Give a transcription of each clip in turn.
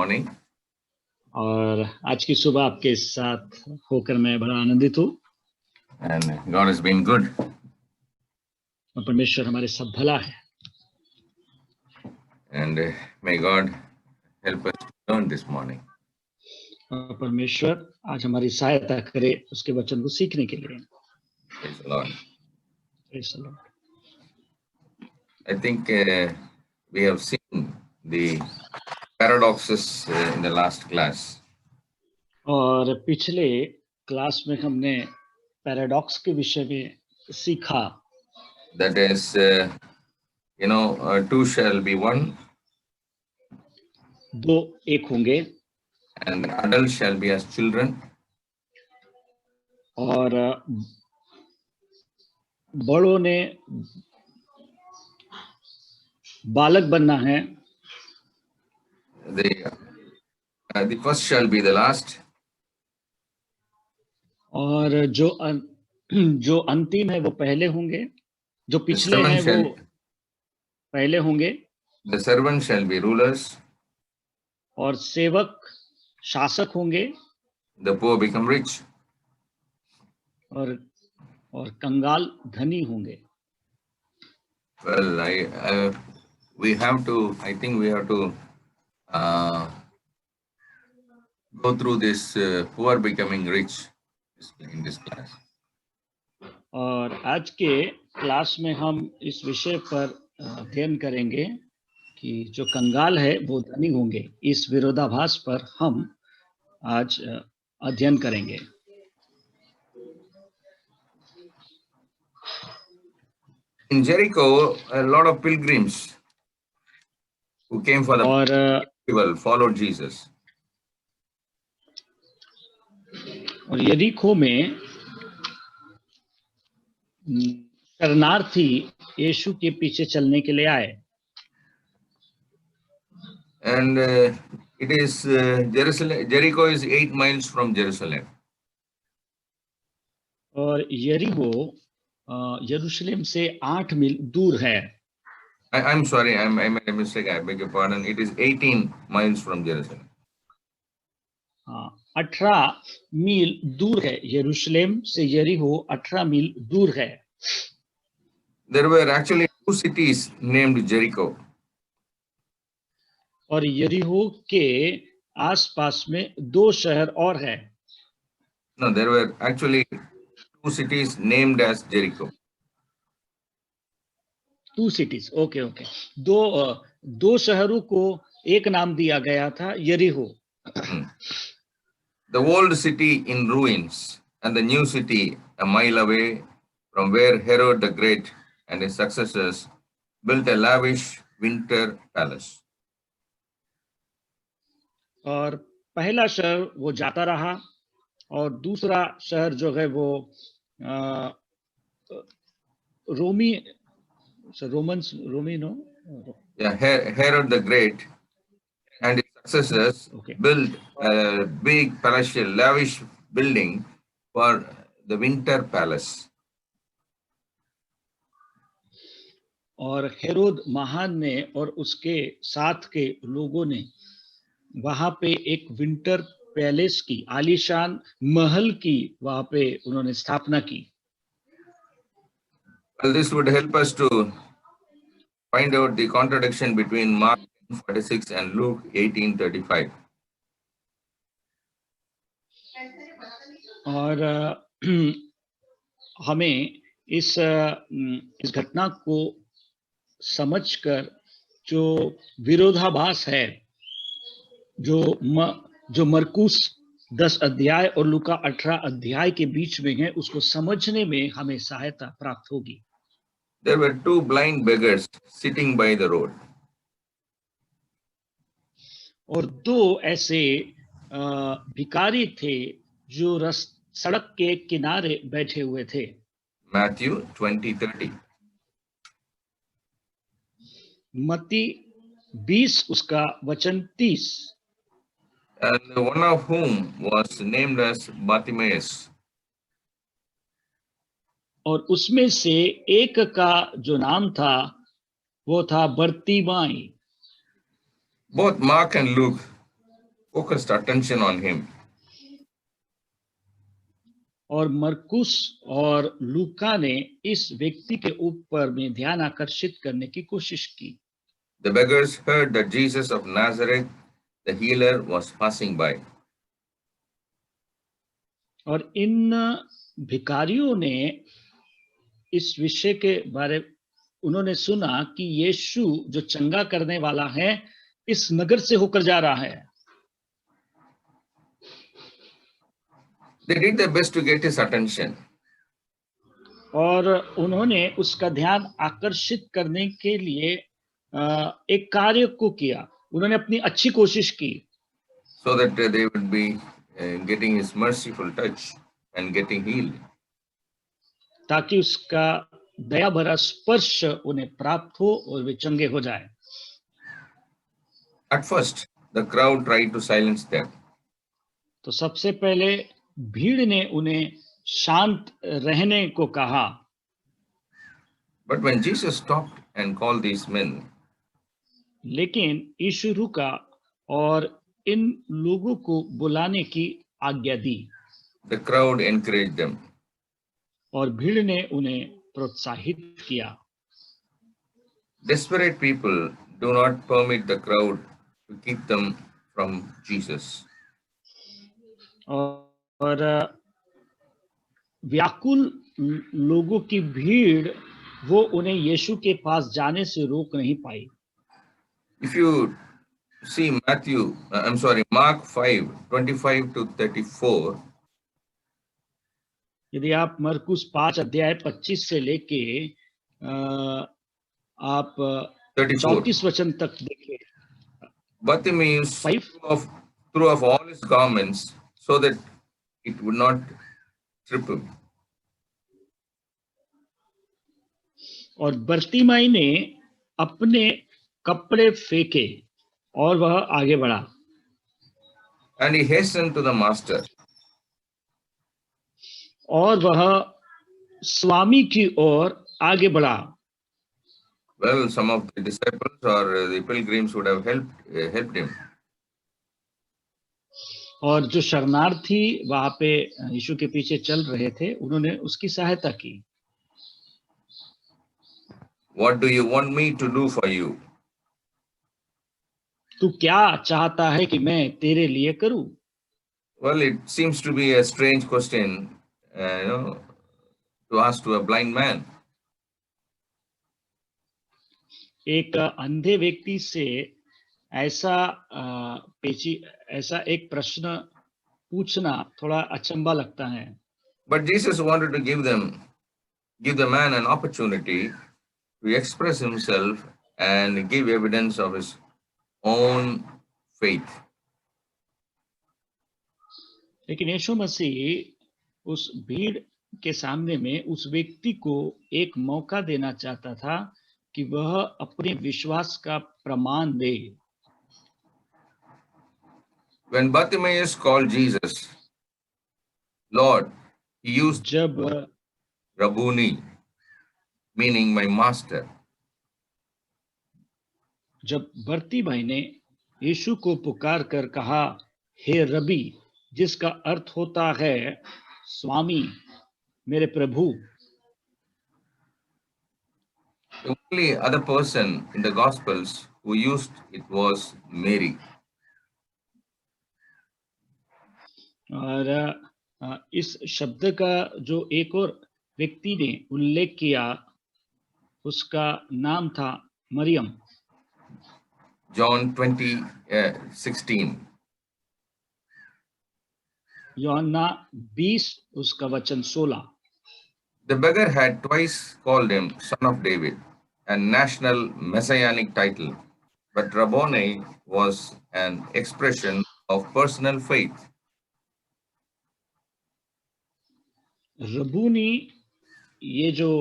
morning. और आज की सुबह आपके साथ होकर मैं बड़ा आनंदित हूँ। And God has been good. और परमेश्वर हमारे साथ भला है। And may God help us to learn this morning. और परमेश्वर आज हमारी सहायता करे उसके वचन को सीखने के लिए। Praise the Lord. Praise the Lord. I think we have seen the paradoxes in the last class. और पिछले क्लास में हमने पैराडॉक्स के विषय में सीखा। That is, two shall be one. दो एक होंगे। And adults shall be as children. और बड़ों ने बालक बनना है। The first shall be the last. और जो अंतिम है वो पहले होंगे, जो पिछले हैं वो पहले होंगे। The servant shall be rulers. और सेवक शासक होंगे। The poor become rich. और कंगाल धनी होंगे। Well, I think we have to go through this poor becoming rich in this class. और आज के क्लास में हम इस विषय पर अध्ययन करेंगे कि जो कंगाल है वो धनी होंगे। इस विरोधाभास पर हम आज अध्ययन करेंगे। In Jericho, a lot of pilgrims who came for the festival followed Jesus. और यरीको में शरणार्थी यीशु के पीछे चलने के लिए आए। And it is Jericho is 8 miles from Jerusalem. और यरीको यरूशलेम से 8 मील दूर है। I'm sorry, I made a mistake. I beg your pardon. It is 18 miles from Jerusalem. 18 मील दूर है। यरूशलेम से यरीहो 18 मील दूर है। There were actually 2 cities named Jericho. और यरीहो के आसपास में 2 शहर और है। No, there were actually 2 cities named as Jericho. 2 cities, okay. दो शहरों को एक नाम दिया गया था, यरीहो। The old city in ruins and the new city a mile away from where Herod the Great and his successors built a lavish winter palace. और पहला शहर वो जाता रहा और दूसरा शहर जो है वो Herod the Great and his successors built a big palatial, lavish building for the winter palace. और हेरोद महान ने और उसके साथ के लोगों ने वहां पे एक विंटर पैलेस की, आलीशान महल की वहां पे उन्होंने स्थापना की। Well, this would help us to find out the contradiction between Mark 46 and Luke 18:35. और हमें इस घटना को समझकर जो विरोधाभास है, जो मरकुस 10 अध्याय और लूका 18 अध्याय के बीच में है, उसको समझने में हमें सहायता प्राप्त होगी। There were 2 blind beggars sitting by the road. और 2 ऐसे भिखारी थे जो सड़क के किनारे बैठे हुए थे। Matthew 20:30. मत्ती 20 उसका वचन 30। And one of whom was named as Bartimaeus. और उसमें से एक का जो नाम था वो था Bartimaeus. Both Mark and Luke focused attention on him. और मरकुस और लूका ने इस व्यक्ति के ऊपर में ध्यान आकर्षित करने की कोशिश की. The beggars heard that Jesus of Nazareth, the healer, was passing by. और इन भिखारियों ने इस विषय के बारे उन्होंने सुना कि यीशु जो चंगा करने वाला है इस नगर से होकर जा रहा है. They did their best to get his attention. और उन्होंने उसका ध्यान आकर्षित करने के लिए एक कार्य को किया. उन्होंने अपनी अच्छी कोशिश की. So that they would be getting his merciful touch and getting healed. ताकि उसका दया भरा स्पर्श उन्हें प्राप्त हो और वे चंगे हो जाए. At first, the crowd tried to silence them. तो सबसे पहले भीड़ ने उन्हें शांत रहने को कहा. But when Jesus stopped and called these men, लेकिन यीशु रुका और इन लोगों को बुलाने की आज्ञा दी. the crowd encouraged them. और भीड़ ने उन्हें प्रोत्साहित किया. Desperate people do not permit the crowd to keep them from Jesus. और व्याकुल लोगों की भीड़ वो उन्हें यीशु के पास जाने से रोक नहीं पाई. If you see Mark 5:25 to 34, यदि आप मरकुस 5 अध्याय 25 से लेके आप 34 वचन तक देखें. Bartimaeus threw off all his garments so that it would not trip him. और बर्तिमाई ने अपने कपड़े फेंके और वह आगे बढ़ा. And he hastened to the master. और वह स्वामी की ओर आगे बढ़ा. Well, some of the disciples or the pilgrims would have helped him. और जो शरणार्थी वहां पे यीशु के पीछे चल रहे थे उन्होंने उसकी सहायता की. What do you want me to do for you? तू क्या चाहता है कि मैं तेरे लिए करूं? Well, it seems to be a strange question, to ask to a blind man. एक अंधे व्यक्ति से ऐसा एक प्रश्न पूछना थोड़ा अचंभा लगता है. But Jesus wanted to give the man an opportunity to express himself and give evidence of his own faith. लेकिन यीशु मसीह उस भीड़ के सामने में उस व्यक्ति को एक मौका देना चाहता था कि वह अपने विश्वास का प्रमाण दे. When Bartimaeus called Jesus, Lord, he used जब Rabboni, meaning my master. जब बर्तिमाई ने यीशु को पुकार कर कहा, हे रबी, जिसका अर्थ होता है स्वामी, मेरे प्रभु. The only other person in the Gospels who used it was Mary. और इस शब्द का जो एक और व्यक्ति ने उल्लेख किया उसका नाम था मरियम. John 20:16. यूहन्ना 20 उसका वचन 16. The beggar had twice called him Son of David, a national messianic title, but Rabboni was an expression of personal faith. रबूनी ये जो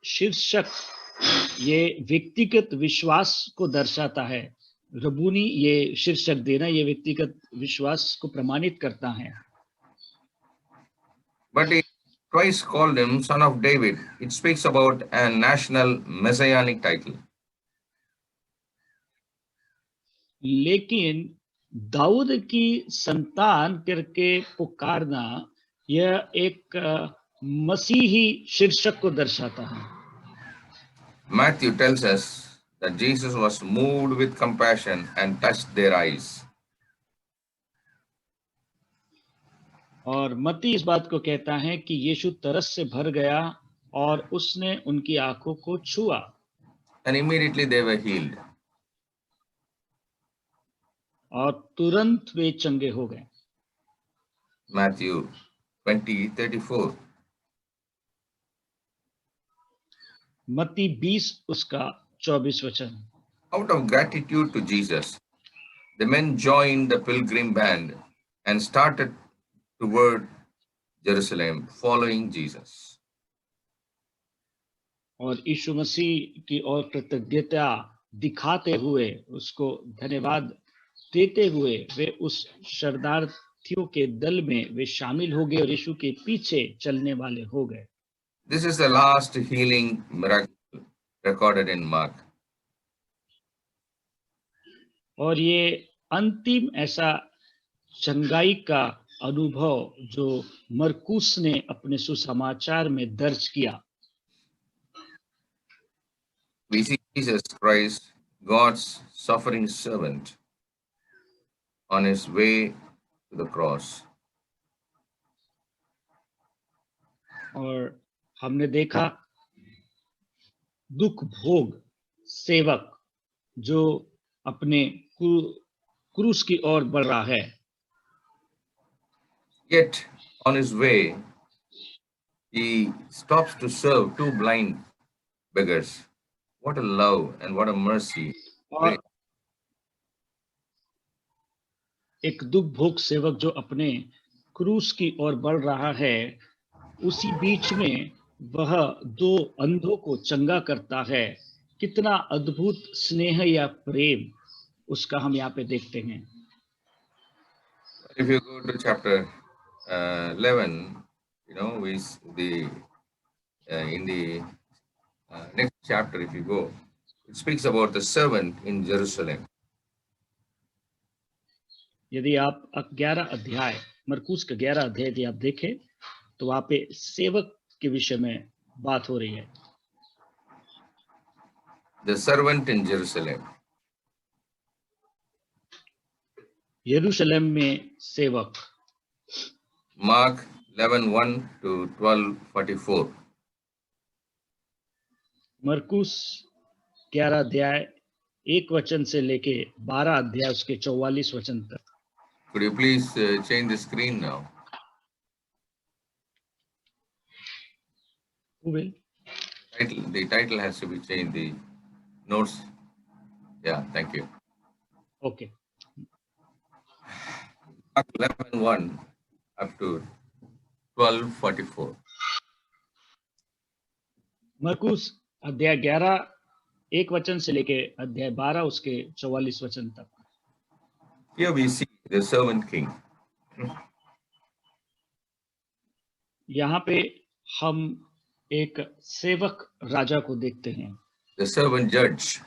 शीर्षक ये व्यक्तिगत विश्वास को दर्शाता है. रबूनी ये शीर्षक देना ये व्यक्तिगत विश्वास को प्रमाणित करता है. But he twice called him Son of David. It speaks about a national messianic title. लेकिन दाऊद की संतान करके पुकारना यह एक मसीही शीर्षक को दर्शाता है। Matthew tells us that Jesus was moved with compassion and touched their eyes. और मत्ती इस बात को कहता है कि यीशु तरस से भर गया और उसने उनकी आंखों को छुआ And immediately they were healed. और तुरंत वे चंगे हो गए। Matthew 20:34. मत्ती 20 उसका 24 वचन। Out of gratitude to Jesus, the men joined the pilgrim band and started toward Jerusalem, following Jesus. और यीशु मसीह की ओर कृतज्ञता दिखाते हुए, उसको धन्यवाद देते हुए वे उस शरणार्थियों के दल में वे शामिल हो गए और यीशु के पीछे चलने वाले हो गए। This is the last healing miracle recorded in Mark. और ये अंतिम ऐसा चंगाई का अनुभव जो मरकुस ने अपने सुसमाचार में दर्ज किया। We see Jesus Christ, God's suffering servant, on his way to the cross. और हमने देखा दुख भोग सेवक जो अपने क्रूस की ओर बढ़ रहा है। Yet, on his way, he stops to serve two blind beggars. What a love and what a mercy. और एक दुख भोग सेवक जो अपने क्रूस की ओर बढ़ रहा है, उसी बीच में वह दो अंधों को चंगा करता है। कितना अद्भुत स्नेह या प्रेम उसका हम यहाँ पे देखते हैं। If you go to chapter 11, in the next chapter, if you go, it speaks about the servant in Jerusalem. यदि आप 11 अध्याय मरकुस का 11 अध्याय यदि आप देखें तो वहां पे सेवक के विषय में बात हो रही है। The servant in Jerusalem. यरूशलेम में सेवक। Mark 11:1 to 12:44. मरकुस 11 अध्याय 1 वचन से लेके 12 अध्याय उसके 44 वचन तक। Could you please change the screen now? Who will? The title has to be changed. The notes. Yeah, thank you. Okay. Mark 11:1 up to 12:44. मरकुस अध्याय 11 1 वचन से लेके अध्याय 12 उसके 44 वचन तक। Here we see the servant king. यहाँ पे हम एक सेवक राजा को देखते हैं। The servant judge.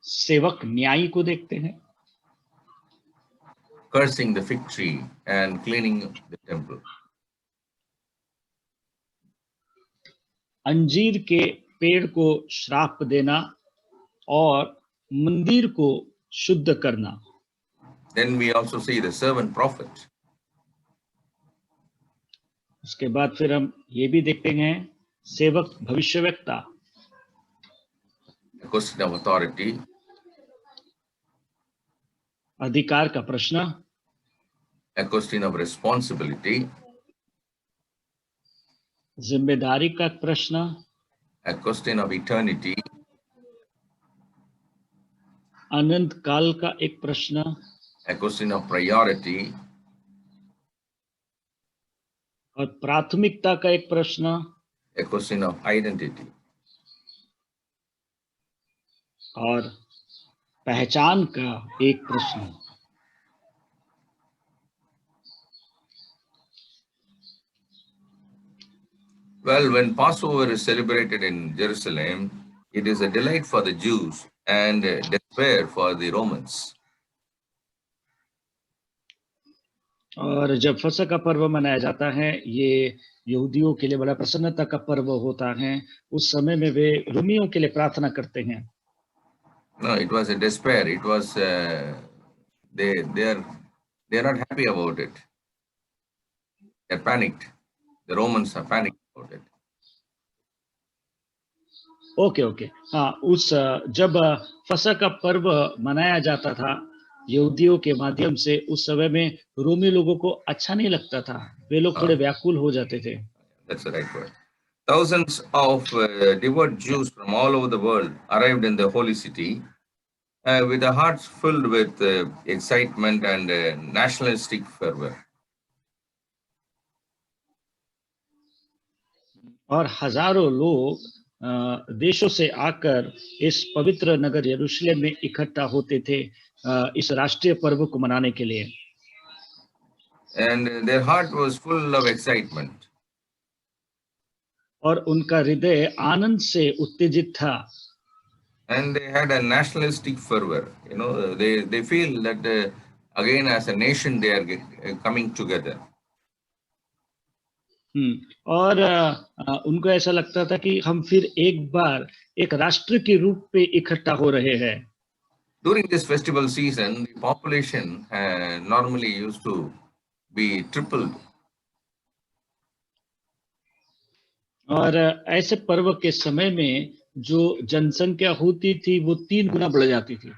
सेवक न्यायी को देखते हैं। Cursing the fig tree and cleaning the temple. अंजीर के पेड़ को श्राप देना और मंदिर को शुद्ध करना। Then we also see the servant prophet. उसके बाद फिर हम ये भी देखते हैं सेवक भविष्यवक्ता। A question of authority. अधिकार का प्रश्न। A question of responsibility. जिम्मेदारी का प्रश्न। A question of eternity. अनंत काल का एक प्रश्न। A question of priority. और प्राथमिकता का एक प्रश्न। A question of identity. और पहचान का एक प्रश्न। Well, when Passover is celebrated in Jerusalem, it is a delight for the Jews and despair for the Romans. और जब फसह का पर्व मनाया जाता है, ये यहूदियों के लिए बड़ा प्रसन्नता का पर्व होता है। उस समय में वे रोमियों के लिए प्रार्थना करते हैं। No, it was a despair. It was they are not happy about it. They're panicked. The Romans are panicked about it. Okay okay, हाँ, उस जब फसह का पर्व मनाया जाता था यहूदियों के माध्यम से, उस समय में रोमी लोगों को अच्छा नहीं लगता था। वे लोग थोड़े व्याकुल हो जाते थे। That's the right word. Thousands of devout Jews from all over the world arrived in the holy city with their hearts filled with excitement and nationalistic fervor. और हजारों लोग देशों से आकर इस पवित्र नगर यरूशलेम में इकट्ठा होते थे इस राष्ट्रीय पर्व को मनाने के लिए। And their heart was full of excitement. और उनका हृदय आनंद से उत्तेजित था। And they had a nationalistic fervor. You know, they feel that again as a nation they are coming together. और उनको ऐसा लगता था कि हम फिर एक बार एक राष्ट्र के रूप में इकट्ठा हो रहे हैं। During this festival season, the population normally used to be tripled. और ऐसे पर्व के समय में जो जनसंख्या होती थी वो 3 गुना बढ़ जाती थी।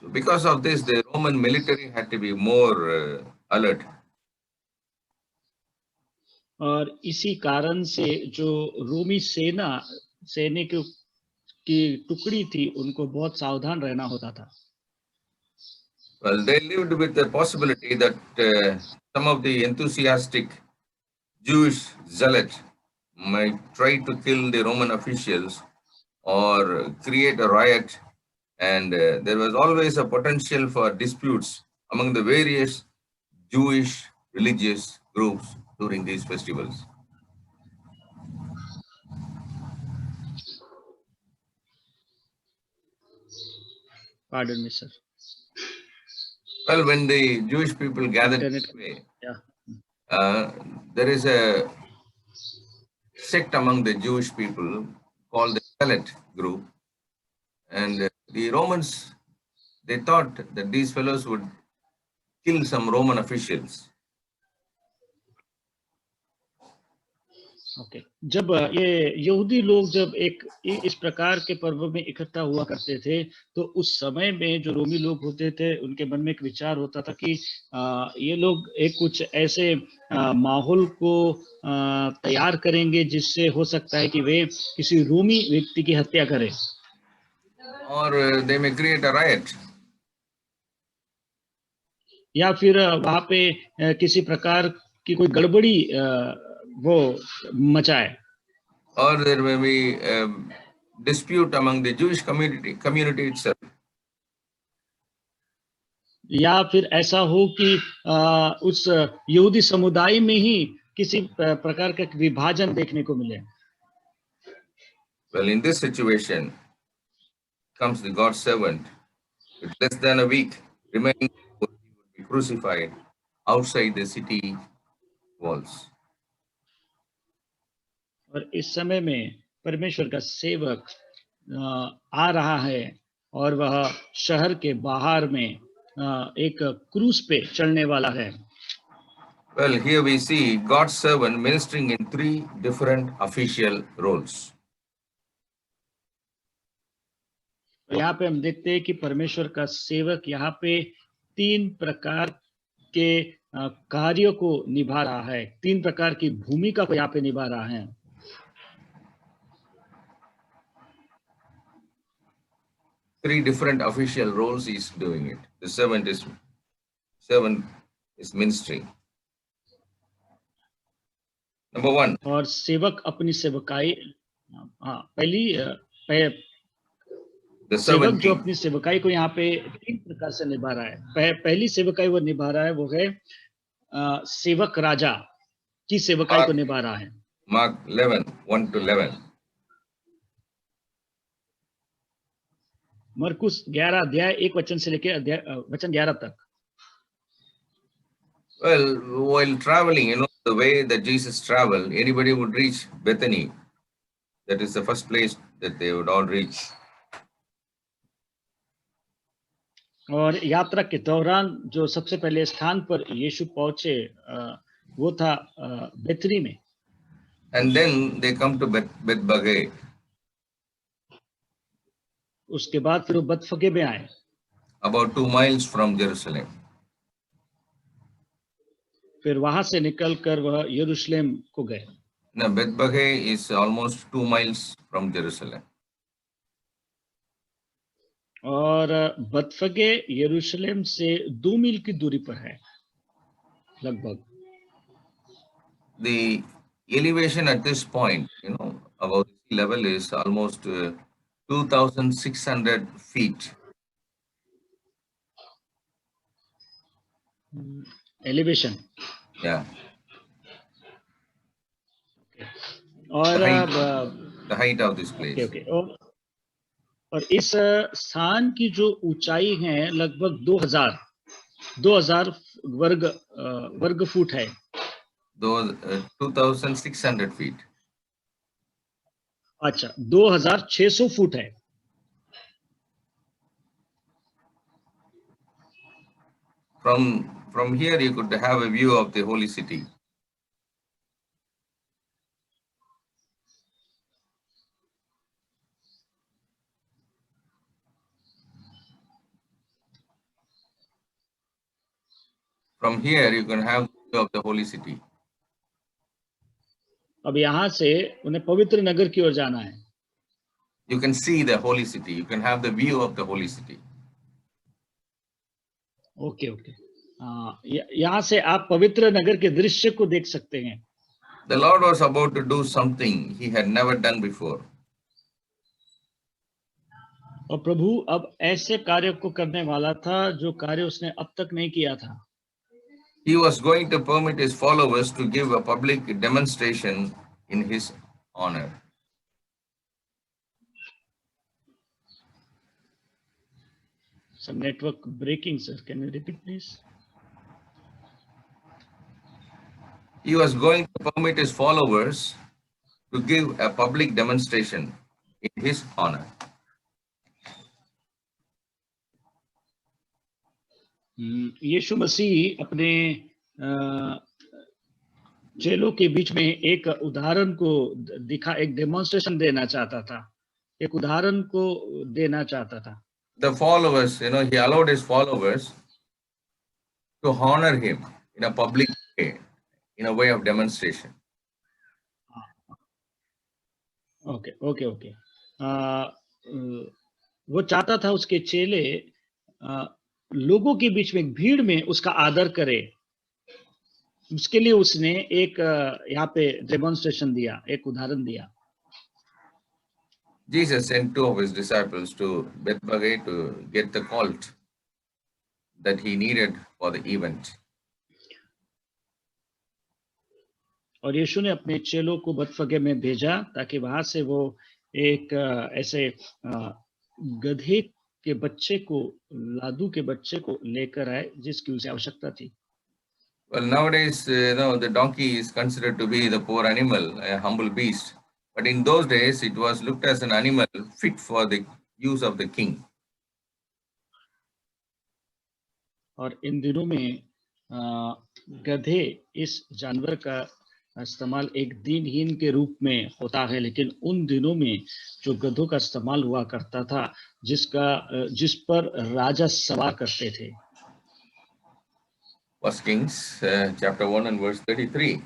So because of this, the Roman military had to be more alert. और इसी कारण से जो रोमी सैनिक की टुकड़ी थी, उनको बहुत सावधान रहना होता था। Well, they lived with the possibility that some of the enthusiastic Jewish zealots might try to kill the Roman officials or create a riot, and there was always a potential for disputes among the various Jewish religious groups during these festivals. Pardon me, sir. Well, when the Jewish people gathered Internet. this way, Yeah. there is a sect among the Jewish people called the Zealot group, and the Romans, they thought that these fellows would kill some Roman officials. Okay जब ये यहूदी लोग जब एक इस प्रकार के पर्व में इकट्ठा हुआ करते थे, तो उस समय में जो रोमी लोग होते थे, उनके मन में एक विचार होता था कि ये लोग एक कुछ ऐसे माहौल को तैयार करेंगे जिससे हो सकता है कि वे किसी रोमी व्यक्ति की हत्या करें, Or they may create a riot. या फिर वहां पे किसी प्रकार की कोई गड़बड़ी वो मचाए, Or there may be a dispute among the Jewish community itself. या फिर ऐसा हो कि उस यहूदी समुदाय में ही किसी प्रकार का विभाजन देखने को मिले। Well, in this situation comes the God's servant with less than a week remaining before he would be crucified outside the city walls. और इस समय में परमेश्वर का सेवक आ रहा है और वह शहर के बाहर में एक क्रूस पे चढ़ने वाला है। Well, here we see God's servant ministering in 3 different official roles. यहाँ पे हम देखते हैं कि परमेश्वर का सेवक यहाँ पे 3 प्रकार के कार्यों को निभा रहा है, 3 प्रकार की भूमिका को यहाँ पे निभा रहा है। Three different official roles he's doing it. The servant is ministering. Number 1. और सेवक अपनी सेवकाई सेवक जो अपनी सेवकाई को यहाँ पे 3 प्रकार से निभा रहा है। पहली सेवकाई वो निभा रहा है, वो है सेवक राजा की सेवकाई को निभा रहा है। Mark 11, 1 to 11. मरकुस 11 अध्याय 1 वचन से लेकर अध्याय वचन 11 तक। Well, while traveling, the way that Jesus traveled, anybody would reach Bethany. That is the first place that they would all reach. और यात्रा के दौरान जो सबसे पहले स्थान पर यीशु पहुंचे वो था बेथनी में। And then they come to Bethbage. उसके बाद फिर वो बतफगे में आए, about 2 miles from Jerusalem. फिर वहां से निकलकर वह यरूशलेम को गए। Now, Bethbage is almost 2 miles from Jerusalem. और बतफगे यरूशलेम से 2 मील की दूरी पर है लगभग। The elevation at this point, about sea level is almost 2,600 feet. Elevation, Yeah. और The height of this place. Okay और इस स्थान की जो ऊंचाई है लगभग 2000 वर्ग फुट है। 2,600 feet. अच्छा, 2600 फुट है। From here you could have a view of the holy city. From here you can have the view of the holy city. अब यहाँ से उन्हें पवित्र नगर की ओर जाना है। You can see the holy city. You can have the view of the holy city. Okay यहाँ से आप पवित्र नगर के दृश्य को देख सकते हैं। The Lord was about to do something he had never done before. और प्रभु अब ऐसे कार्य को करने वाला था जो कार्य उसने अब तक नहीं किया था। He was going to permit his followers to give a public demonstration in his honor. Some network breaking, sir. Can you repeat, please? He was going to permit his followers to give a public demonstration in his honor. यीशु मसीह अपने चेलों के बीच में एक उदाहरण को एक demonstration देना चाहता था, एक उदाहरण को देना चाहता था। The followers, he allowed his followers to honor him in a public way, in a way of demonstration. Okay वो चाहता था उसके चेले लोगों के बीच में, भीड़ में उसका आदर करे। उसके लिए उसने एक यहाँ पे डेमोन्स्ट्रेशन दिया, एक उदाहरण दिया। Jesus sent 2 of his disciples to Bethbage to get the colt that he needed for the event. और यीशु ने अपने चेलों को बतफगे में भेजा ताकि वहां से वो एक ऐसे गधे के बच्चे को, लादू के बच्चे को लेकर आए जिसकी उसे आवश्यकता थी। Well, nowadays, the donkey is considered to be the poor animal, a humble beast. But in those days, it was looked as an animal fit for the use of the king. और इन दिनों में गधे इस जानवर का इस्तेमाल एक दीनहीन के रूप में होता है, लेकिन उन दिनों में जो गधों का इस्तेमाल हुआ करता था, जिस पर राजा सवार करते थे। First Kings chapter 1 and verse 33.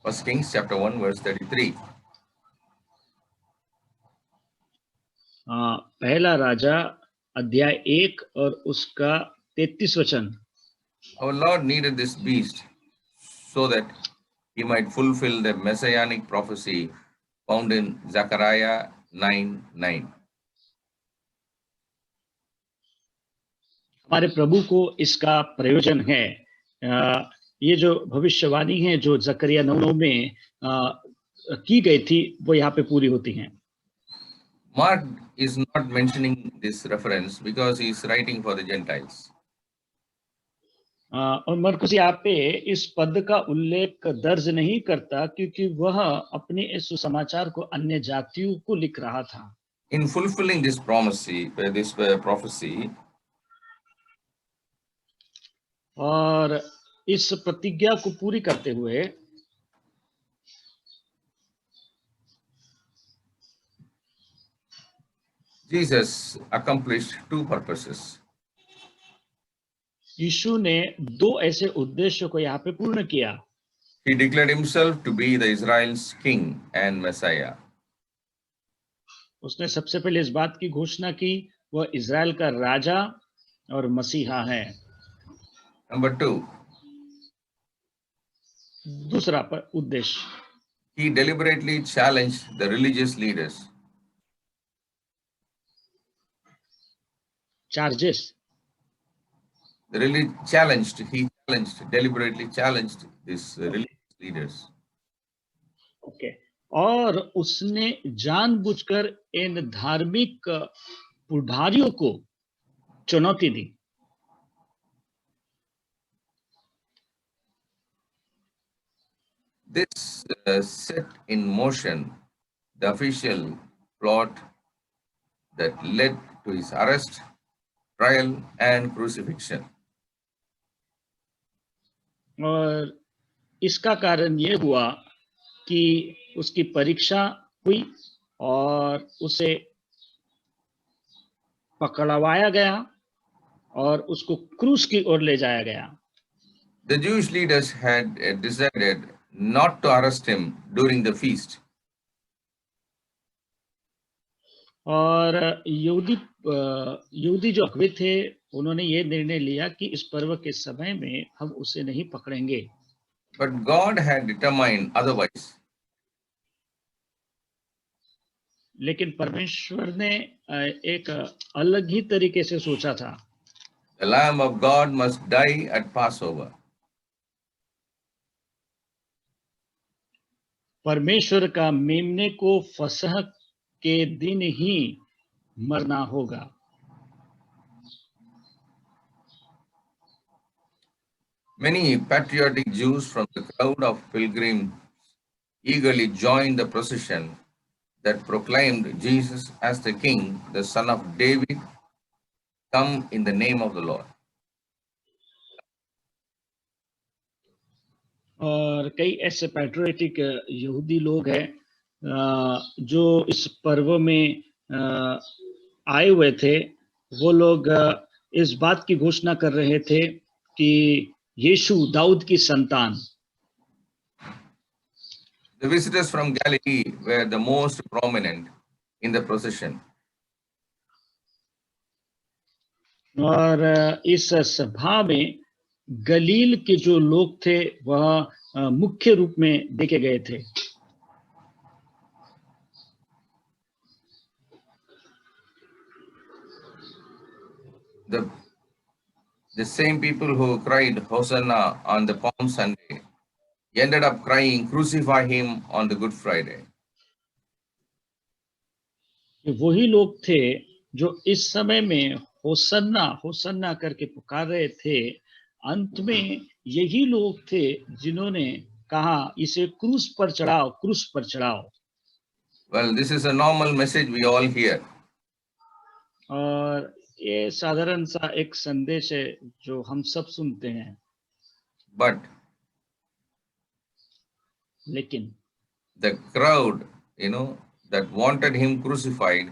First Kings chapter 1 verse 33. पहला राजा अध्याय 1 और उसका 33 वचन। Our Lord needed this beast so that he might fulfill the messianic prophecy found in Zechariah 9:9. हमारे प्रभु को इसका प्रयोजन है ये जो भविष्यवाणी है जो जकरिया 9 में की गई थी वो यहाँ पे पूरी होती हैं। Mark is not mentioning this reference because he is writing for the Gentiles. और मरकुस यहाँ पे इस पद का उल्लेख दर्ज नहीं करता क्योंकि वह अपने इस सुसमाचार को अन्य जातियों को लिख रहा था। In fulfilling this prophecy, और इस प्रतिज्ञा को पूरी करते हुए Jesus accomplished two purposes. यीशु ने दो ऐसे उद्देश्यों को यहाँ पे पूर्ण किया। He declared himself to be the Israel's king and Messiah. उसने सबसे पहले इस बात की घोषणा की वह इज़राइल का राजा और मसीहा है। Number two, दूसरा उद्देश्य, he deliberately challenged the religious leaders. Charges, Deliberately challenged these religious leaders. Okay, और उसने जानबूझकर इन धार्मिक पुजारियों को चुनौती दी। This set in motion the official plot that led to his arrest, trial and crucifixion. और इसका कारण ये हुआ कि उसकी परीक्षा हुई और उसे पकड़वाया गया और उसको क्रूस की ओर ले जाया गया। The Jewish leaders had decided not to arrest him during the feast. और यहूदी जो अगुवे थे उन्होंने ये निर्णय लिया कि इस पर्व के समय में हम उसे नहीं पकड़ेंगे। But God had determined otherwise. लेकिन परमेश्वर ने एक अलग ही तरीके से सोचा था। The Lamb of God must die at Passover. परमेश्वर का मेमने को फसह के दिन ही मरना होगा। Many patriotic Jews from the crowd of pilgrims eagerly joined the procession that proclaimed Jesus as the King, the Son of David, come in the name of the Lord. और कई ऐसे पैट्रियोटिक यहूदी लोग हैं जो इस पर्व में आए हुए थे। वो लोग इस बात की घोषणा कर रहे थे कि यीशु दाऊद की संतान। The visitors from Galilee were the most prominent in the procession. और इस सभा में गलील के जो लोग थे वह मुख्य रूप में देखे गए थे। The same people who cried Hosanna on the Palm Sunday ended up crying, crucify him on the Good Friday. वही लोग थे जो इस समय में होसन्ना होसन्ना करके पुकार रहे थे। अंत में यही लोग थे जिन्होंने कहा इसे क्रूस पर चढ़ाओ, क्रूस पर चढ़ाओ। Well, this is a normal message we all hear. और ये साधारण सा एक संदेश है जो हम सब सुनते हैं। But लेकिन the crowd, that wanted him crucified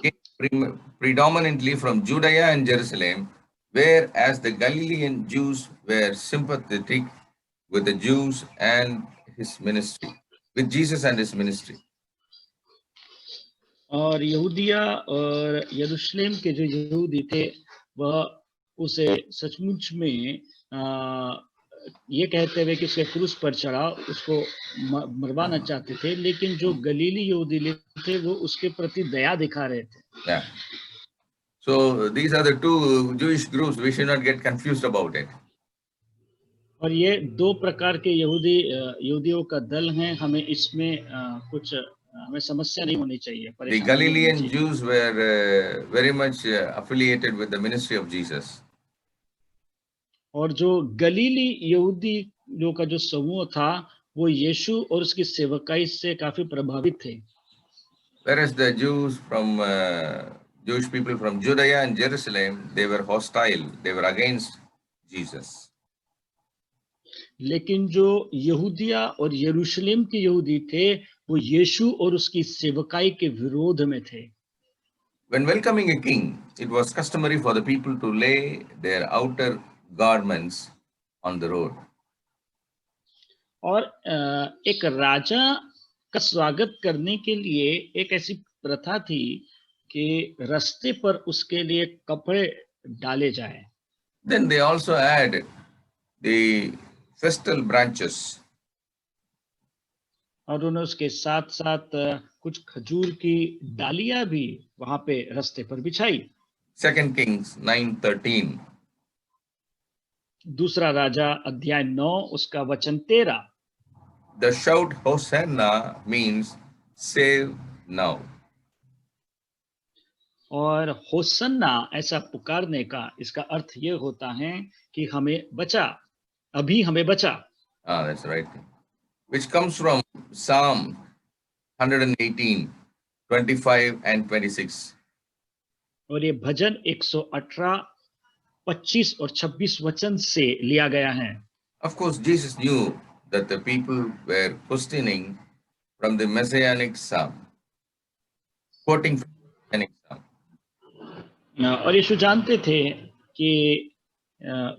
came predominantly from Judea and Jerusalem, whereas the Galilean Jews were sympathetic with the Jews and his ministry, with Jesus and his ministry. और यहूदिया और यरूशलेम के जो यहूदी थे वह उसे सचमुच में ये कहते हुए कि उसके क्रूस पर चढ़ा उसको मरवाना चाहते थे, लेकिन जो गलीली यहूदी थे वो उसके प्रति दया दिखा रहे थे। Yeah. So these are the two Jewish groups. We should not get confused about it. और ये दो प्रकार के यहूदियों का दल हैं, हमें इसमें कुछ हमें समस्या नहीं होनी चाहिए, The परेशानी नहीं होनी Galilean चाहिए। Jews were very much affiliated with the ministry of Jesus. और जो गलीली यहूदियों का जो समूह था वो यीशु और उसकी सेवकाई से काफी प्रभावित थे। Whereas the Jewish people from Judea and Jerusalem, they were hostile. They were against Jesus. लेकिन जो यहूदिया और यरूशलेम के यहूदी थे वो यीशु और उसकी सेवकाई के विरोध में थे। When welcoming a king, it was customary for the people to lay their outer garments on the road. और एक राजा का स्वागत करने के लिए एक ऐसी प्रथा थी कि रास्ते पर उसके लिए कपड़े डाले जाए। Then they also add the festal branches. और उन्होंने उसके साथ साथ कुछ खजूर की डालियां भी वहां पे रास्ते पर बिछाई। 2 Kings 9:13. दूसरा राजा अध्याय 9 उसका वचन 13। The shout Hosanna means save now. और होसन्ना ऐसा पुकारने का इसका अर्थ ये होता है कि हमें बचा, अभी हमें बचा। Ah, that's right. Which comes from Psalm 118, 25 and 26. और ये भजन 118, 25 और 26 वचन से लिया गया है। Of course, Jesus knew that the people were questioning from the Messianic Psalm, quoting from the Messianic Psalm. और यीशु जानते थे कि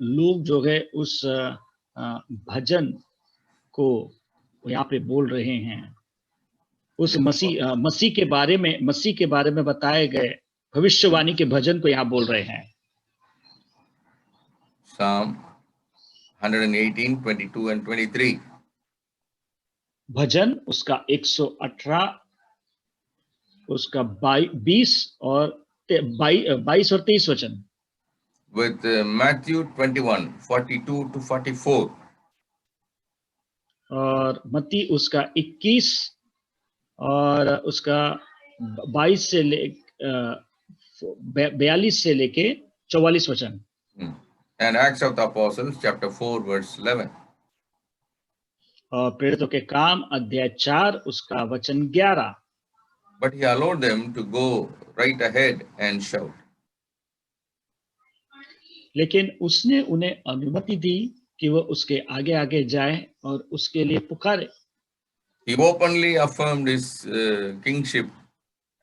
लोग जो है उस भजन को यहाँ पे बोल रहे हैं, उस मसीह के बारे में बताए गए भविष्यवाणी के भजन को यहाँ बोल रहे हैं। Psalm 118, 22 and 23. भजन उसका 118 उसका 22 और 23 वचन। With Matthew 21, 42 to 44. और मत्ती उसका 21 और उसका 22 से 42 से लेके 44 वचन। And Acts of the Apostles, chapter 4, verse 11. और प्रेरितों के काम अध्याय 4 उसका वचन 11। But he allowed them to go right ahead and shout. लेकिन उसने उन्हें अनुमति दी कि वो उसके आगे आगे जाए और उसके लिए पुकारे। He openly affirmed his kingship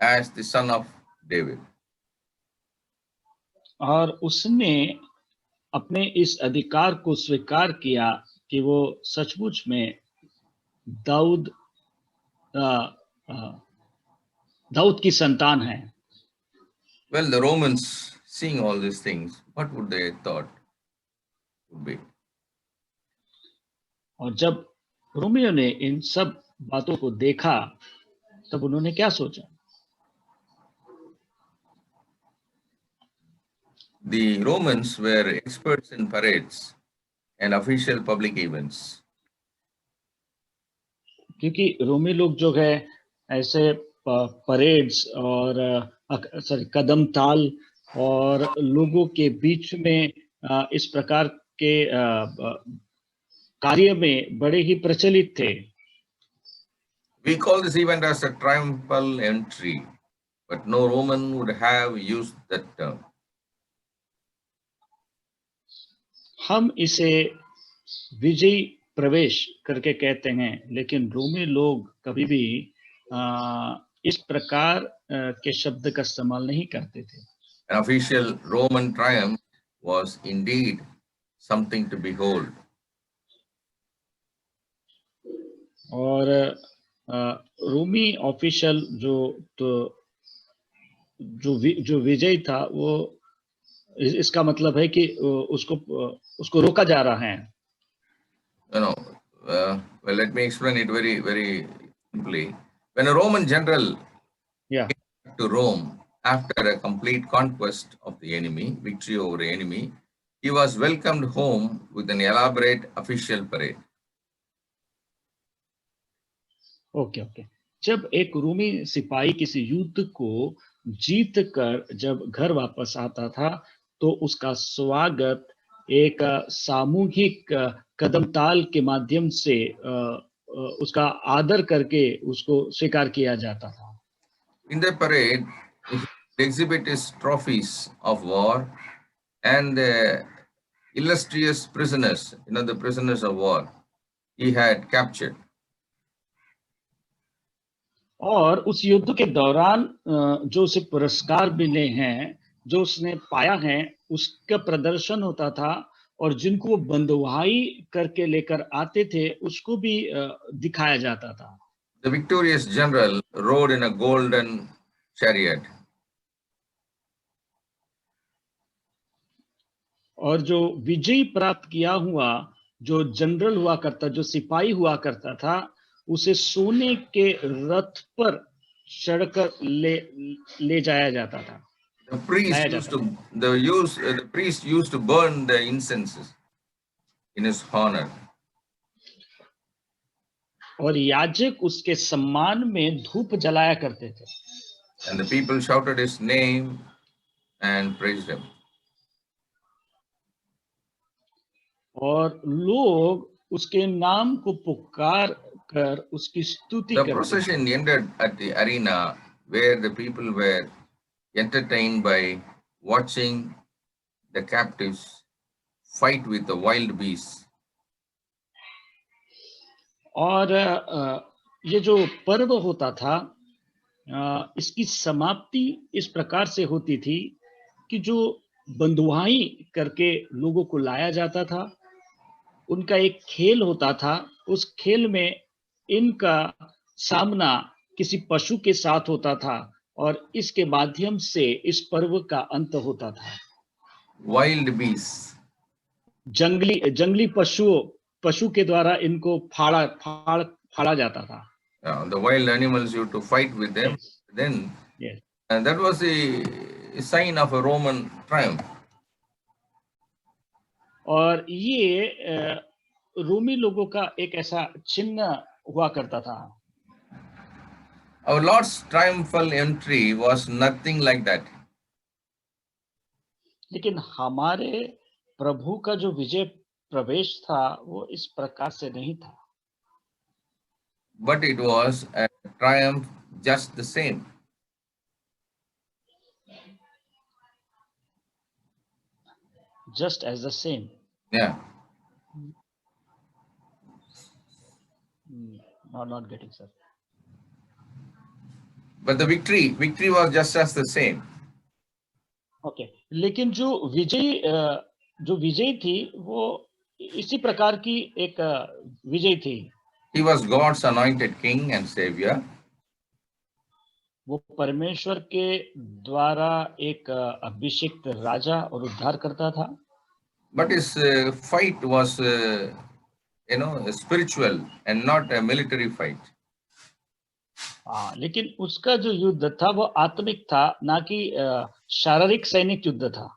as the son of David. और उसने अपने इस अधिकार को स्वीकार किया कि वो सचमुच में दाऊद की संतान है। Well, the Romans, seeing all these things, what would they thought would be? और जब रोमियों ने इन सब बातों को देखा तब उन्होंने क्या सोचा? The Romans were experts in parades and official public events. क्योंकि रोमी लोग जो है ऐसे परेड्स और कदम ताल और लोगों के बीच में इस प्रकार के कार्य में बड़े ही प्रचलित थे। We call this event as a triumphal entry, but no Roman would have used that term. हम इसे विजयी प्रवेश करके कहते हैं, लेकिन रोमी लोग कभी भी इस प्रकार के शब्द का इस्तेमाल नहीं करते थे। An official Roman triumph was indeed something to behold. और रोमी ऑफिशियल जो विजय था वो इसका मतलब है कि उसको रोका जा रहा है। Well, let me explain it very, very simply. When a Roman general came to Rome after a complete conquest of the enemy, victory over the enemy, he was welcomed home with an elaborate official parade. Okay okay. जब एक रूमी सिपाही किसी युद्ध को जीत कर जब घर वापस आता था तो उसका स्वागत एक सामूहिक कदमताल के माध्यम से उसका आदर करके उसको स्वीकार किया जाता था। In the parade, he would exhibit his trophies of war and the illustrious prisoners, the prisoners of war he had captured. और उस युद्ध के दौरान जो उसे पुरस्कार मिले हैं, जो उसने पाया है, उसका प्रदर्शन होता था और जिनको वो बंधुआई करके लेकर आते थे उसको भी दिखाया जाता था। The victorious general rode in a golden chariot. और जो विजय प्राप्त किया हुआ जो जनरल हुआ करता, जो सिपाही हुआ करता था, उसे सोने के रथ पर चढ़कर ले जाया जाता था। The priest used to burn the incenses in his honor. और याजक उसके सम्मान में धूप जलाया करते थे। And the people shouted his name and praised him. और लोग उसके नाम को पुकार कर उसकी स्तुति The करते थे। procession ended at the arena where the people were entertained by watching the captives fight with the wild beasts. और ये जो पर्व होता था, इसकी समाप्ति इस प्रकार से होती थी कि जो बंधुआई करके लोगों को लाया जाता था, उनका एक खेल होता था, उस खेल में इनका सामना किसी पशु के साथ होता था और इसके माध्यम से इस पर्व का अंत होता था। Wild beasts. जंगली पशु के द्वारा इनको फाड़ा जाता था। The wild animals used to fight with them. Yes. Then, Yes. and that was a sign of a Roman triumph. और ये रोमी लोगों का एक ऐसा चिन्ह हुआ करता था। Our Lord's triumphal entry was nothing like that. लेकिन हमारे प्रभु का जो विजय प्रवेश था वो इस प्रकार से नहीं था। But it was a triumph just the same. Just as the same. Yeah. Not getting, sir. But the victory was just as the same. Okay. लेकिन जो विजय थी वो इसी प्रकार की एक विजय थी। He was God's anointed king and savior. वो परमेश्वर के द्वारा एक अभिषिक्त राजा और उद्धारकर्ता था। But his fight was spiritual and not a military fight. लेकिन उसका जो युद्ध था वो आत्मिक था, ना कि शारीरिक सैनिक युद्ध था।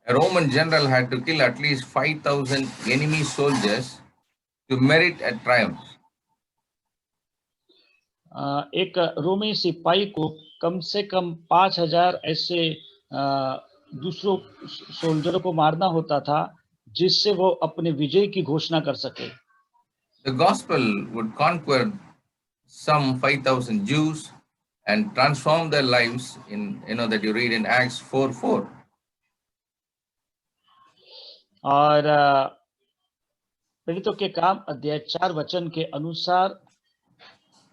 A Roman general had to kill at least 5,000 enemy soldiers to merit a triumph. एक रोमी सिपाही को कम से कम 5,000 ऐसे दूसरों सोल्जरों को मारना होता था जिससे वो अपने विजय की घोषणा कर सके। The gospel would conquer some 5,000 Jews and transform their lives in, that you read in Acts 4:4. और प्रेरितों के काम अध्याय 4 वचन के अनुसार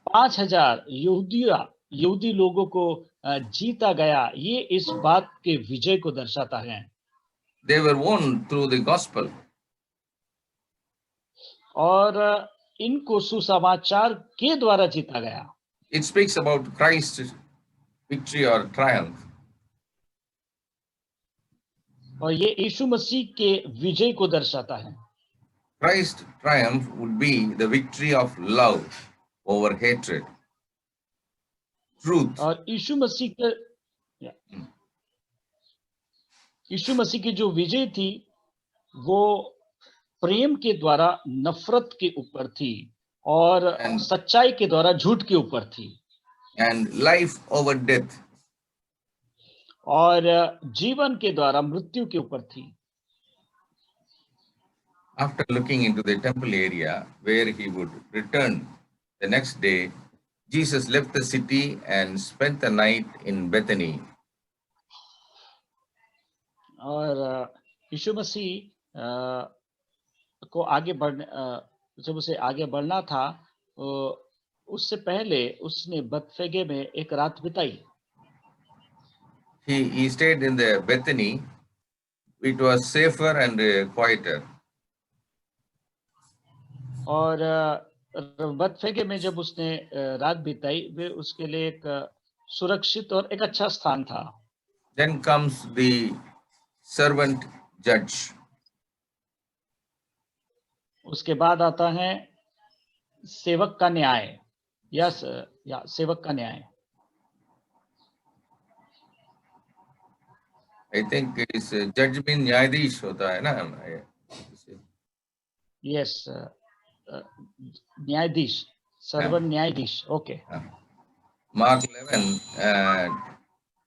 5,000 यहूदी लोगों को जीता गया, ये इस बात के विजय को दर्शाता है। They were won through the gospel. और इनको सुसमाचार के द्वारा जीता गया। It speaks about Christ's victory or triumph. और ये यीशु मसीह के विजय को दर्शाता है। Christ's triumph would be the victory of love over hatred, truth. और यीशु मसीह के यीशु मसीह की जो विजय थी वो प्रेम के द्वारा नफरत के ऊपर थी और and, सच्चाई के द्वारा झूठ के ऊपर थी and life over death. और जीवन के द्वारा मृत्यु के ऊपर थी. After looking into the temple area where he would return the next day, Jesus left the city and spent the night in Bethany. और यीशु मसीह को आगे बढ़ने जब उसे आगे बढ़ना था उससे पहले उसने बतफेगे में एक रात बिताई. He stayed in the Bethany. It was safer and quieter. और बतफेगे में जब उसने रात बिताई वे उसके लिए एक सुरक्षित और एक अच्छा स्थान था. Then comes the servant judge. उसके बाद आता है सेवक का न्याय. यस या सेवक का न्याय. I think इस जज में न्यायाधीश होता है ना. यस न्यायाधीश सर्वन न्यायाधीश. ओके. Mark 11,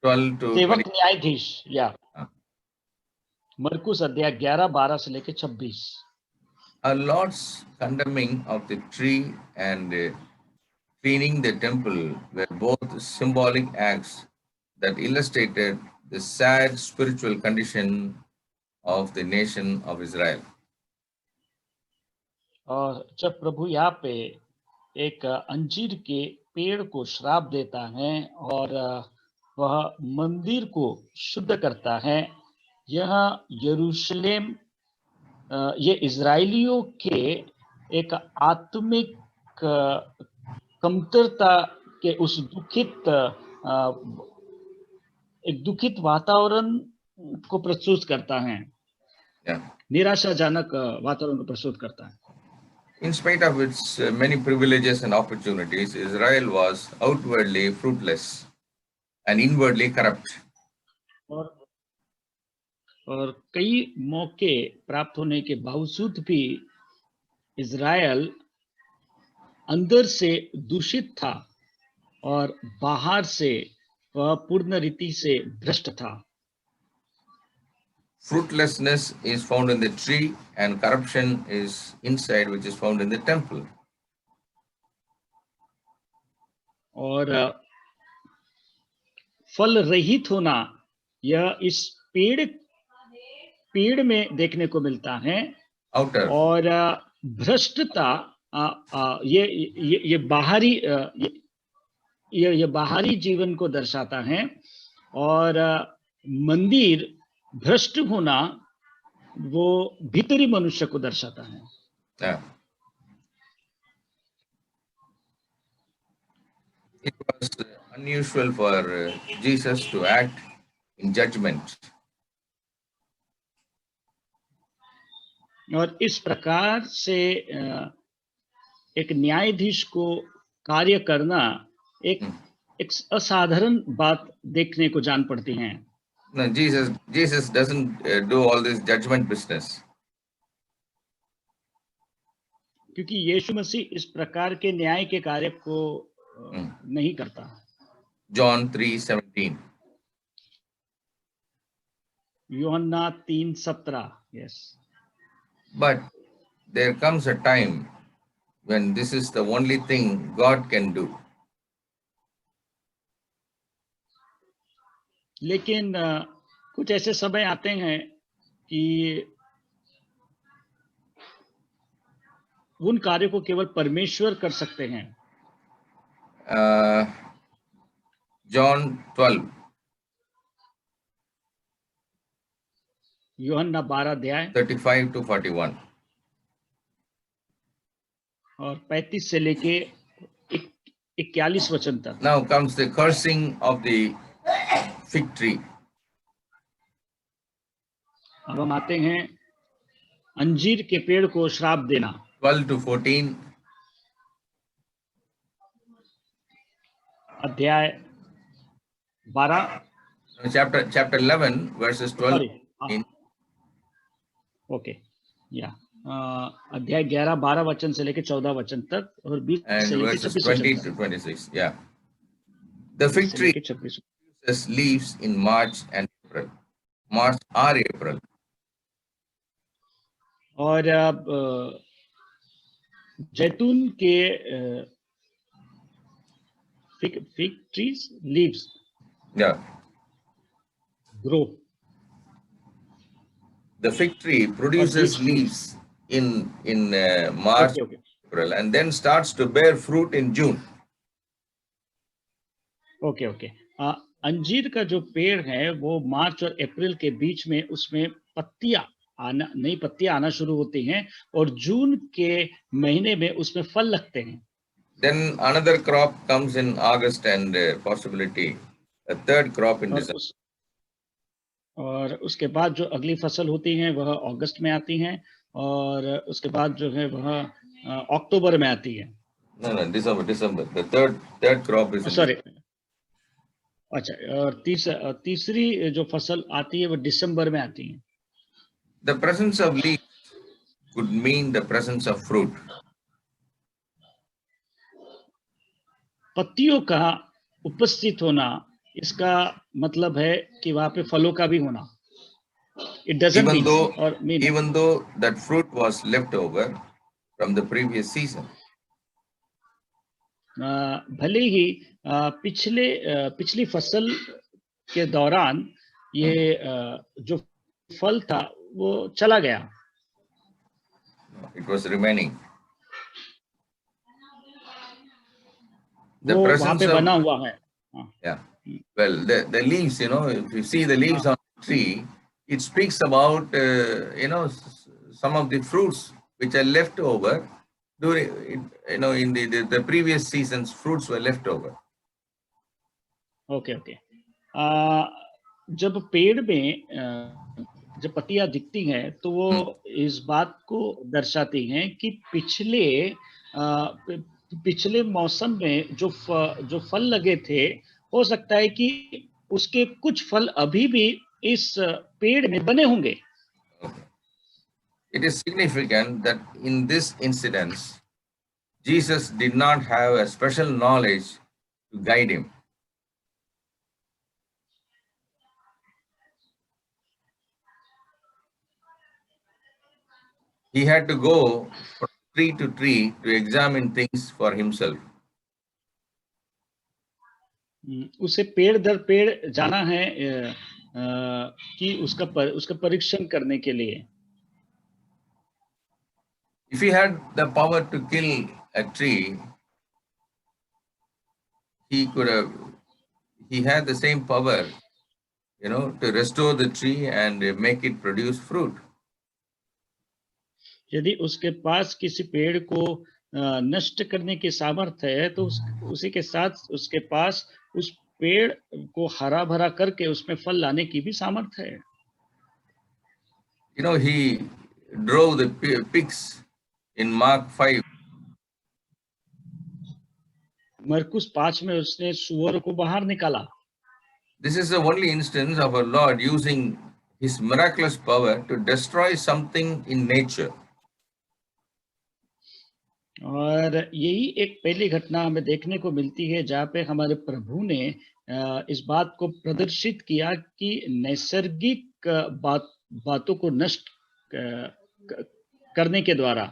12 to सेवक 20. न्यायाधीश या मरकुस अध्याय 11-12 से लेकर 26. Our Lord's condemning of the tree and cleaning the temple were both symbolic acts that illustrated the sad spiritual condition of the nation of Israel. और जब प्रभु यहाँ पे एक अंजीर के पेड़ को श्राप देता है और वह मंदिर को शुद्ध करता है, यह यरूशलेम ये इजरायलियों के एक आत्मिक कमतरता के उस दुखित वातावरण को प्रस्तुत करता है. निराशाजनक वातावरण को प्रस्तुत करता है. In spite of its many privileges and opportunities, Israel was outwardly fruitless and inwardly corrupt. और कई मौके प्राप्त होने के बावजूद भी इज़राइल अंदर से दूषित था और बाहर से वह पूर्ण रीति से भ्रष्ट था. Fruitlessness is found in the tree and corruption is inside, which is found in the temple. और फल रहित होना यह इस पेड़ में देखने को मिलता है. Outer. और भ्रष्टता ये बाहरी जीवन को दर्शाता है और मंदिर भ्रष्ट होना वो भीतरी मनुष्य को दर्शाता है. It was unusual for Jesus to act in judgment. और इस प्रकार से एक न्यायाधीश को कार्य करना एक असाधारण बात देखने को जान पड़ती है. No, Jesus doesn't do all this judgment business. क्योंकि यीशु मसीह इस प्रकार के न्याय के कार्य को नहीं करता. John 3:17. यूहन्ना 3:17. Yes. But there comes a time when this is the only thing God can do. लेकिन कुछ ऐसे समय आते हैं कि उन कार्यों को केवल परमेश्वर कर सकते हैं. John 12. यूहन्ना 12 अध्याय 35 to 41. और 35 से लेके 41 वचन तक. Now comes the cursing of the fig tree. अब हम आते हैं अंजीर के पेड़ को श्राप देना. 12 to 14. अध्याय 12. Chapter 11 verses 12. in ओके, या अध्याय 11-12 वचन से लेके 14 वचन तक और 20 से and लेके verses 26 वचन 20 तक, to 26. Yeah. The 20 fig से tree लेके 26। produces leaves in March and April. March or April. और अब जैतून के fig trees leaves Yeah. Grow, The fig tree और produces leaves leaves in March, okay okay April, and then starts to bear fruit in June. Okay okay. अंजीर का जो पेड़ है वो मार्च और अप्रैल के बीच में उसमें पत्तियां आना, नई पत्तियां आना शुरू होती हैं और जून के महीने में उसमें फल लगते हैं। Then another crop comes in August and possibility a third crop in December. और उसके बाद जो अगली फसल होती है वह अगस्त में आती हैं और उसके बाद जो है वह अक्टूबर में आती है। No, December. The third crop is in sorry, अच्छा, और तीसरी जो फसल आती है वो दिसंबर में आती है। The presence of leaves could mean the presence of fruit. पत्तियों का उपस्थित होना इसका मतलब है कि वहां पे फलों का भी होना। It doesn't Even mean though or mean even though that fruit was left over from the previous season. भले ही पिछली फसल के दौरान ये जो फल था वो चला गया, It was remaining. The वो वहां presence पे बना of हुआ है। yeah. Well, the leaves, if you see the leaves on the tree, it speaks about some of the fruits which are left over during in the previous seasons. Fruits were left over. Okay okay. जब पेड़ में जब पत्तियां दिखती हैं तो वो इस बात को दर्शाती हैं कि पिछले मौसम में जो फल लगे थे, हो सकता है कि उसके कुछ फल अभी भी इस पेड़ में बने होंगे। It is significant that in this incident, Jesus did not have a special knowledge to guide him. He had to go from tree to tree to examine things for himself. उसे पेड़ दर पेड़ जाना है कि उसका परीक्षण करने के लिए। If he had the power to kill a tree, he had the same power, to restore the tree and make it produce fruit. यदि उसके पास किसी पेड़ को नष्ट करने की सामर्थ्य है तो उसी के साथ उसके पास उस पेड़ को हरा भरा करके उसमें फल लाने की भी सामर्थ्य है। He drove the pigs in Mark 5. मरकुस 5 में उसने सूअर को बाहर निकाला। This is the only instance of our Lord using his miraculous power to destroy something in nature. और यही एक पहली घटना हमें देखने को मिलती है जहाँ पे हमारे प्रभु ने इस बात को प्रदर्शित किया कि नैसर्गिक बातों को नष्ट करने के द्वारा।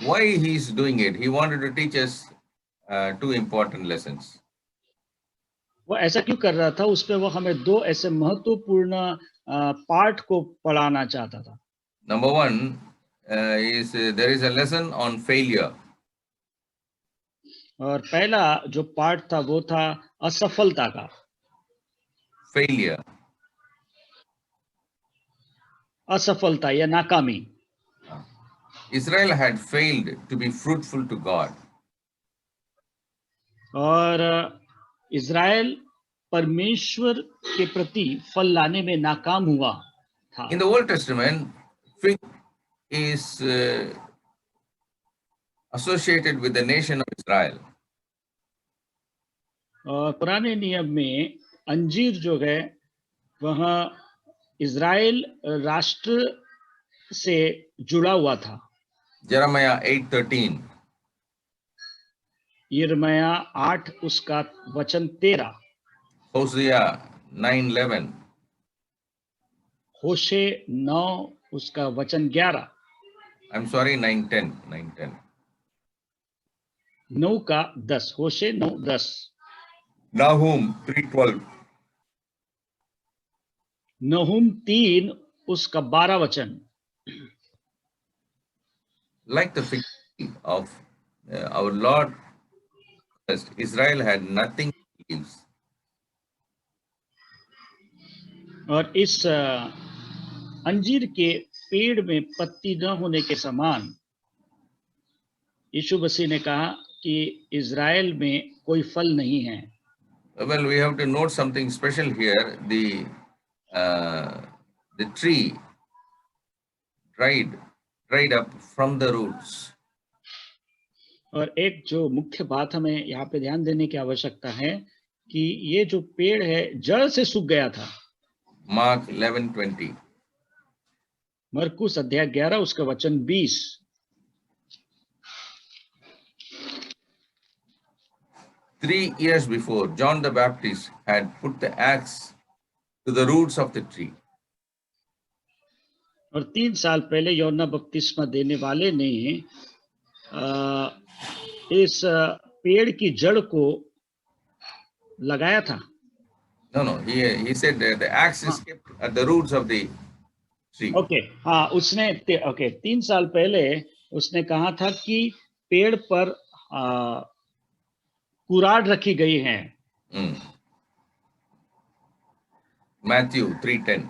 Why he is doing it? He wanted to teach us two important lessons. वो ऐसा क्यों कर रहा था? उसपे वो हमें दो ऐसे महत्वपूर्ण पाठ को पढ़ाना चाहता था। Number one is there is a lesson on failure. और पहला जो पाठ था वो था असफलता का। Failure. असफलता या नाकामी। Israel had failed to be fruitful to God. और इज़राइल परमेश्वर के प्रति फल लाने में नाकाम हुआ था। In the Old Testament, fig is associated with the nation of Israel. पुराने नियम में अंजीर जो है वह इज़राइल राष्ट्र से जुड़ा हुआ था। Jeremiah 8:13. यिर्मयाह 8 उसका वचन 13, Hosea 9:11. होशे 9 उसका वचन 11, I'm sorry, 9:10. 9:10. 9 का 10, होशे 9 10, Nahum 3:12. नहूम 3 उसका 12 वचन। Like the fig tree of our Lord Christ, Israel had nothing but leaves. और इस अंजीर के पेड़ में पत्ती न होने के समान यीशु मसीह ने कहा कि इज़राइल में कोई फल नहीं है। Well, we have to note something special here. The tree dried up from the roots. और एक जो मुख्य बात हमें यहाँ पे ध्यान देने की आवश्यकता है कि ये जो पेड़ है जड़ से सूख गया था। Mark 11:20. मरकुस अध्याय 11 उसका वचन 20। 3 years before, John the Baptist had put the axe to the roots of the tree. और 3 साल पहले यूहन्ना बपतिस्मा देने वाले ने इस पेड़ की जड़ को लगाया था। No, he said that the axe is kept at the roots of the tree. Okay, हाँ उसने 3 साल पहले उसने कहा था कि पेड़ पर कुराड रखी गई है। Matthew 3:10.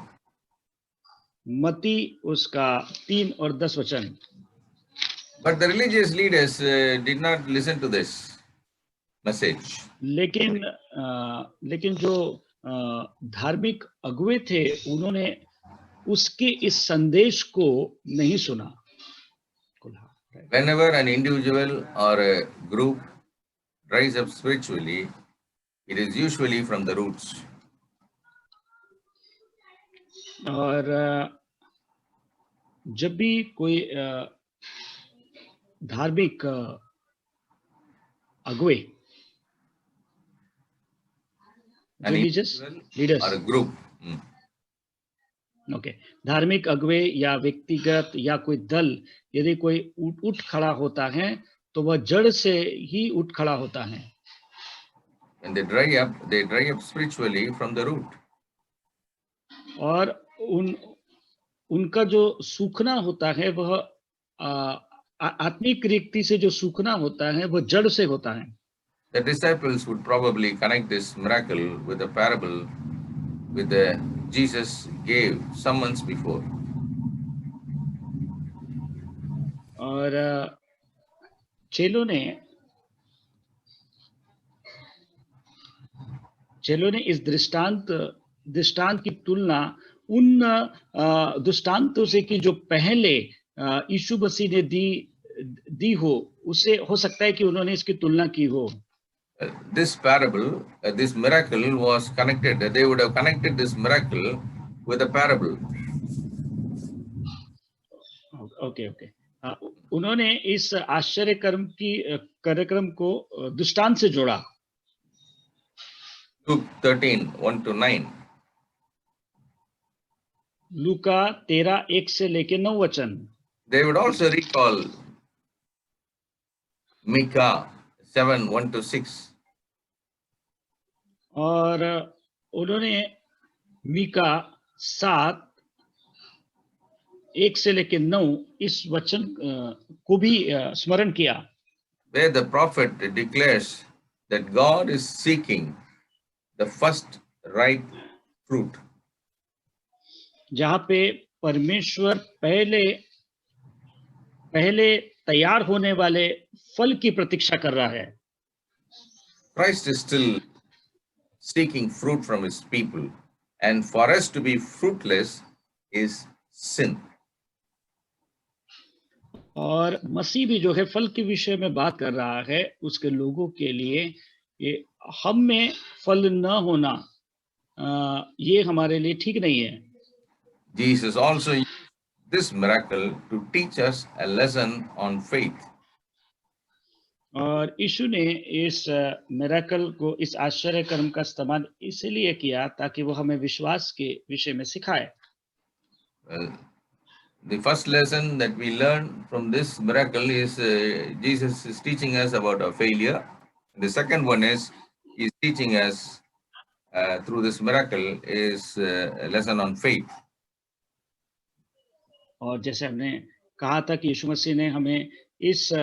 मती उसका 3 और 10 वचन। But the religious leaders did not listen to this message. लेकिन जो धार्मिक अगुवे थे उन्होंने उसके इस संदेश को नहीं सुना। Whenever an individual or a group rise up spiritually, it is usually from the roots. और जब भी कोई धार्मिक अगुवे religious leaders or a group. Okay, धार्मिक अगुवे या व्यक्तिगत या कोई दल यदि कोई उठ खड़ा होता है तो वह जड़ से ही उठ खड़ा होता है। When they dry up spiritually from the root. और उनका जो सूखना होता है वह आत्मिक रीति से जो सूखना होता है वह जड़ से होता है। The disciples would probably connect this miracle with a parable with the Jesus gave some months before. और चेलों ने इस दृष्टांत की तुलना उन दृष्टांतों से की जो पहले यीशु मसीह ने दी हो, उससे हो सकता है कि उन्होंने इसकी तुलना की हो। This parable, this miracle was connected. They would have connected this miracle with a parable. Okay, उन्होंने इस आश्चर्य कार्यक्रम को दृष्टांत से जोड़ा। Luke 13:1-9. लूका 13 1 से लेके 9 वचन। They would also recall Micah 7:1-6. और उन्होंने मीका 7 1 से लेके 9 इस वचन को भी स्मरण किया। Where the prophet declares that God is seeking the first ripe fruit. जहाँ पे परमेश्वर पहले तैयार होने वाले फल की प्रतीक्षा कर रहा है। Christ is still seeking fruit from his people, and for us to be fruitless is sin. और मसीह भी जो है फल के विषय में बात कर रहा है, उसके लोगों के लिए ये हम में फल न होना ये हमारे लिए ठीक नहीं है। Jesus also used this miracle to teach us a lesson on faith. और यीशु ने इस मिरेकल को, इस आश्चर्य कर्म का इस्तेमाल इसलिए किया ताकि वो हमें विश्वास के विषय में सिखाए। Well, the first lesson that we learn from this miracle is Jesus is teaching us about our failure. The second one is he's teaching us through this miracle is a lesson on faith. और जैसे हमने कहा था कि यीशु मसीह ने हमें इस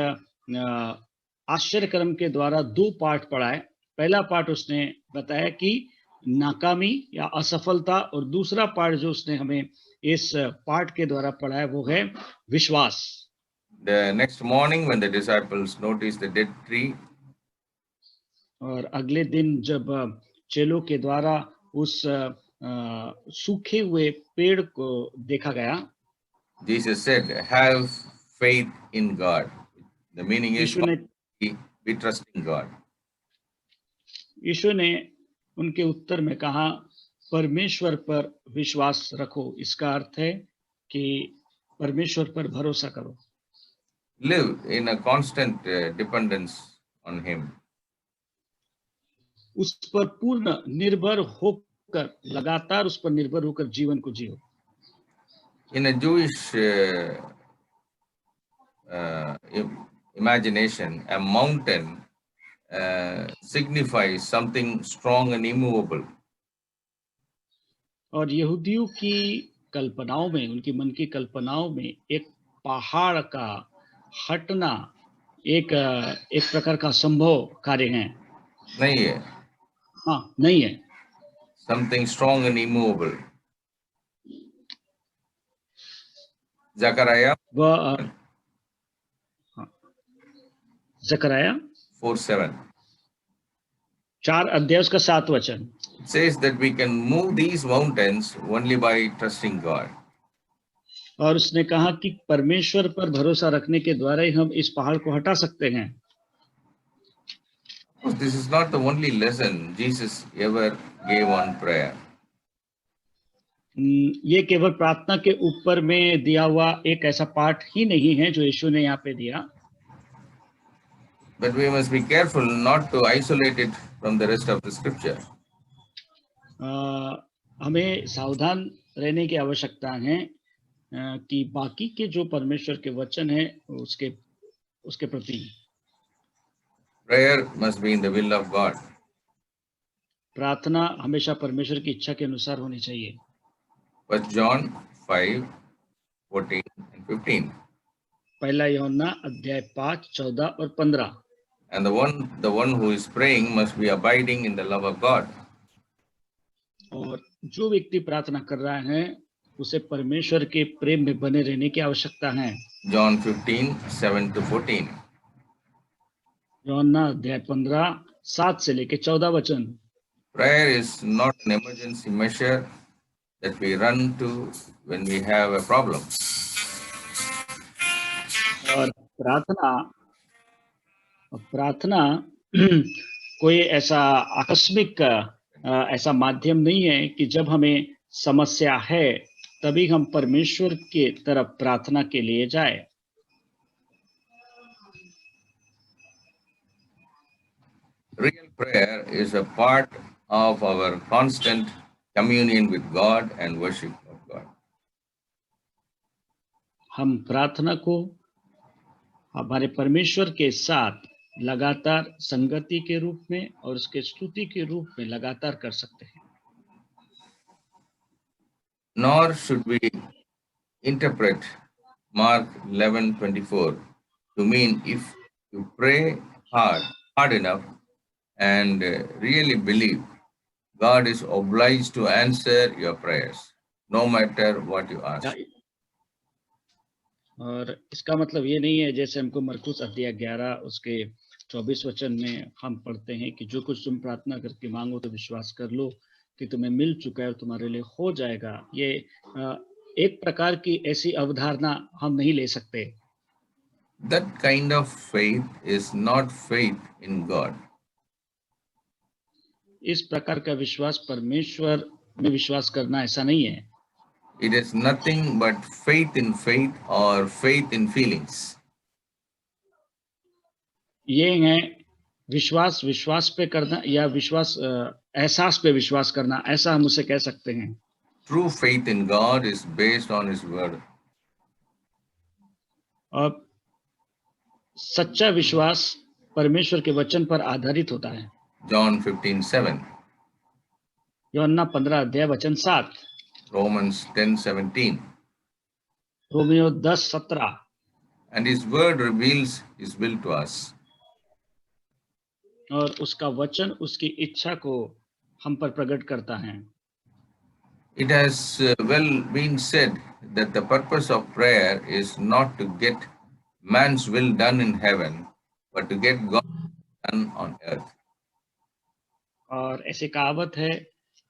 आश्चर्य कर्म के द्वारा दो पाठ पढ़ाए। पहला पाठ उसने बताया कि नाकामी या असफलता, और दूसरा पाठ जो उसने हमें इस पाठ के द्वारा पढ़ाया वो है विश्वास। The next morning when the disciples noticed the dead tree, और अगले दिन जब चेलों के द्वारा उस सूखे हुए पेड़ को देखा गया, Jesus said, "Have faith in God." The meaning is यीशु ने be trusting God. यीशु ने उनके उत्तर में कहा, परमेश्वर पर विश्वास रखो। इसका अर्थ है कि परमेश्वर पर भरोसा करो। Live in a constant dependence on Him. उस पर पूर्ण निर्भर होकर, लगातार उस पर निर्भर होकर जीवन को जियो। In a Jewish imagination, a mountain signifies something strong and immovable. और यहूदियों की कल्पनाओं में, उनकी मन की कल्पनाओं में एक पहाड़ का हटना एक प्रकार का संभव कार्य है। नहीं है। हाँ, नहीं है। Something strong and immovable. Zechariah जकरया 4:7 4 अध्याय उसका 7 वचन says that we can move these mountains only by trusting God. और उसने कहा कि परमेश्वर पर भरोसा रखने के द्वारा ही हम इस पहाड़ को हटा सकते हैं। This is not the only lesson Jesus ever gave on prayer. ये केवल प्रार्थना के ऊपर में दिया हुआ एक ऐसा पाठ ही नहीं है जो यीशु ने यहाँ पे दिया। But we must be careful not to isolate it from the rest of the scripture. हमें सावधान रहने की आवश्यकता है कि बाकी के जो परमेश्वर के वचन है उसके प्रति। Prayer must be in the will of God. प्रार्थना हमेशा परमेश्वर की इच्छा के अनुसार होनी चाहिए। 1 John 5:14 and 15. पहला यूहन्ना अध्याय 5, 14 और 15। And the one who is praying must be abiding in the love of God. और जो व्यक्ति प्रार्थना कर रहा है उसे परमेश्वर के प्रेम में बने रहने की आवश्यकता है। John 15:7 to 14. यूहन्ना अध्याय 15, 7 से लेकर 14 वचन। Prayer is not an emergency measure that we run to when we have a problem. और प्रार्थना कोई ऐसा आकस्मिक ऐसा माध्यम नहीं है कि जब हमें समस्या है तभी हम परमेश्वर के तरफ प्रार्थना के लिए जाए। Real prayer is a part of our constant communion with God and worship of God. हम प्रार्थना को हमारे परमेश्वर के साथ लगातार संगति के रूप में और उसके स्तुति के रूप में लगातार कर सकते हैं। Nor should we interpret Mark 11:24 to mean if you pray hard enough and really believe, God is obliged to answer your prayers, no matter what you ask. और इसका मतलब ये नहीं है जैसे हमको मरकुस अध्याय 11 उसके 24 वचन में हम पढ़ते हैं कि जो कुछ तुम प्रार्थना करके मांगो तो विश्वास कर लो कि तुम्हें मिल चुका है और तुम्हारे लिए हो जाएगा। ये एक प्रकार की ऐसी अवधारणा हम नहीं ले सकते। That kind of faith is not faith in God. इस प्रकार का विश्वास परमेश्वर में विश्वास करना ऐसा नहीं है। It is nothing but faith in faith or faith in feelings. ये है विश्वास विश्वास पे करना या विश्वास एहसास पे विश्वास करना, ऐसा हम उसे कह सकते हैं। True faith in God is based on His word. और सच्चा विश्वास परमेश्वर के वचन पर आधारित होता है। John 15:7, यूहन्ना 15 अध्याय वचन 7, Romans 10:17. Romeo 10:17। And His word reveals His will to us. और उसका वचन उसकी इच्छा को हम पर प्रकट करता है। It has well been said that the purpose of prayer is not to get man's will done in heaven, but to get God done on earth. और ऐसे कहावत है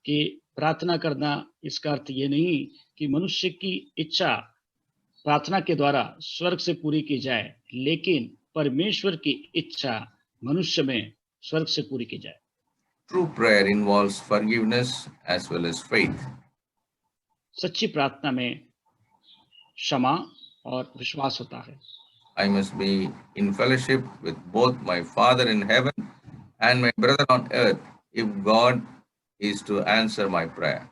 कि प्रार्थना करना इसका अर्थ ये नहीं कि मनुष्य की इच्छा प्रार्थना के द्वारा स्वर्ग से पूरी की जाए, लेकिन परमेश्वर की इच्छा मनुष्य में स्वर्ग से पूरी की जाए। True prayer involves forgiveness as well as faith. सच्ची प्रार्थना में क्षमा और विश्वास होता है। I must be in fellowship with both my Father in heaven and my brother on earth if God is to answer my prayer.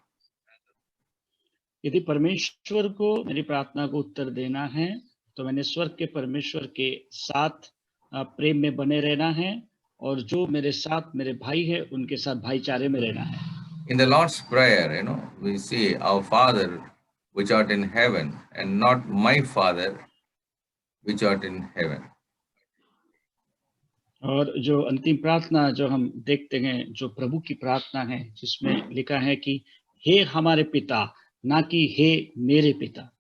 यदि परमेश्वर को मेरी प्रार्थना को उत्तर देना है, तो मैंने स्वर्ग के परमेश्वर के साथ प्रेम में बने रहना है, और जो मेरे साथ मेरे भाई है उनके साथ भाईचारे में रहना है। In the Lord's Prayer, we see our Father which art in heaven and not my Father which art in heaven. और जो अंतिम प्रार्थना जो हम देखते हैं, जो प्रभु की प्रार्थना है, जिसमें लिखा है कि हे हमारे पिता, ना कि हे मेरे पिता।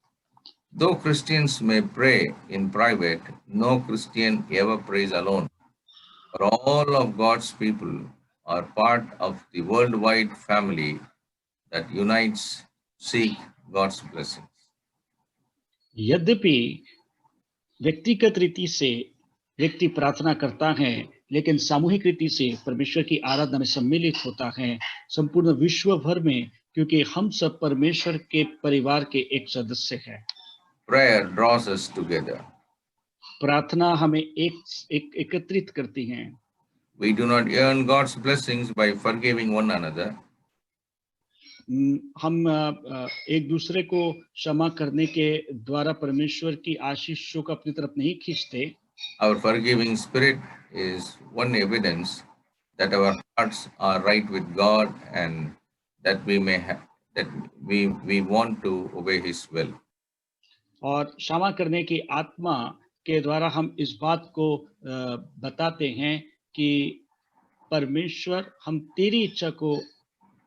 Though Christians may pray in private, no Christian ever prays alone. For all of God's people are part of the worldwide family that unites, seek God's blessings. यद्यपि व्यक्तिगत रीति से व्यक्ति प्रार्थना करता है, लेकिन सामूहिक रीति से परमेश्वर की आराधना में सम्मिलित होता है संपूर्ण विश्व भर में, क्योंकि हम सब परमेश्वर के परिवार के एक सदस्य हैं। Prayer draws us together. प्रार्थना हमें एकत्रित करती है। We do not earn God's blessings by forgiving one another. हम एक दूसरे को क्षमा करने के द्वारा परमेश्वर की आशीषों को अपनी तरफ नहीं खींचते। Our forgiving spirit is one evidence that our hearts are right with God and that we want to obey His will. और क्षमा करने की आत्मा के द्वारा हम इस बात को बताते हैं कि परमेश्वर हम तेरी इच्छा को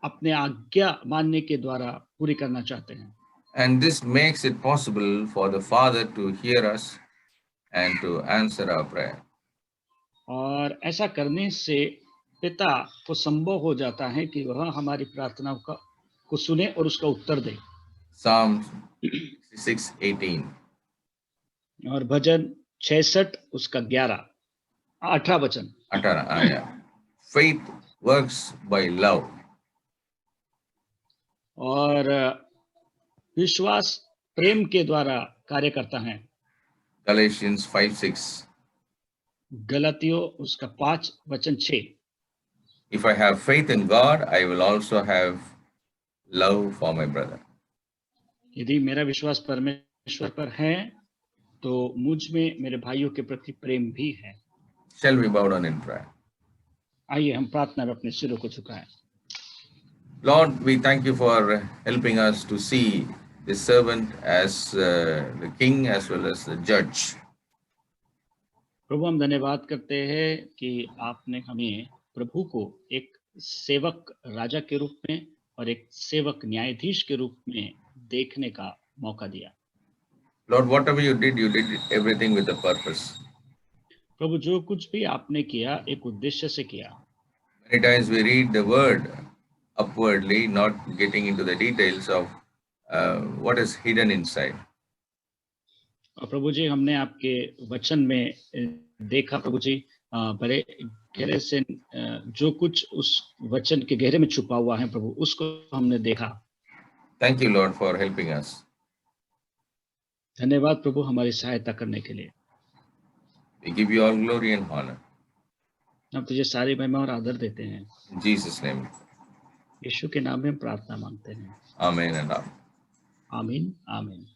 अपने आज्ञा मानने के द्वारा पूरी करना चाहते हैं। And this makes it possible for the Father to hear us and to answer our prayer. और ऐसा करने से पिता को संभव हो जाता है कि वह हमारी प्रार्थना को सुने और उसका उत्तर दे। Psalm 66:18. और भजन 66 उसका 18 वचन। 18. Faith works by love. और विश्वास प्रेम के द्वारा कार्य करता है। Galatians 5:6. गलातियों उसका 5 वचन 6। If I have faith in God, I will also have love for my brother. यदि मेरा विश्वास परमेश्वर पर है, तो मुझ में मेरे भाइयों के प्रति प्रेम भी है। Shall we bow down in prayer? आइए हम प्रार्थना में अपने सिरों को झुकाएं। Lord, we thank you for helping us to see the servant as the king as well as the judge. प्रभु हम धन्यवाद करते हैं कि आपने हमें प्रभु को एक सेवक राजा के रूप में और एक सेवक न्यायाधीश के रूप में देखने का मौका दिया। Lord, whatever you did everything with a purpose. प्रभु जो कुछ भी आपने किया एक उद्देश्य से किया। Many times we read the word upwardly, not getting into the details of what is hidden inside. और प्रभु जी हमने आपके वचन में देखा प्रभु जी बड़े गहरे से जो कुछ उस वचन के गहरे में छुपा हुआ है प्रभु, उसको हमने देखा। Thank you, Lord, for helping us. धन्यवाद प्रभु हमारी सहायता करने के लिए। We give you all glory and honor. हम तुझे सारी महिमा और आदर देते हैं। In Jesus' name, यीशु के नाम में हम प्रार्थना मांगते हैं। amen and amen. आमीन आमीन।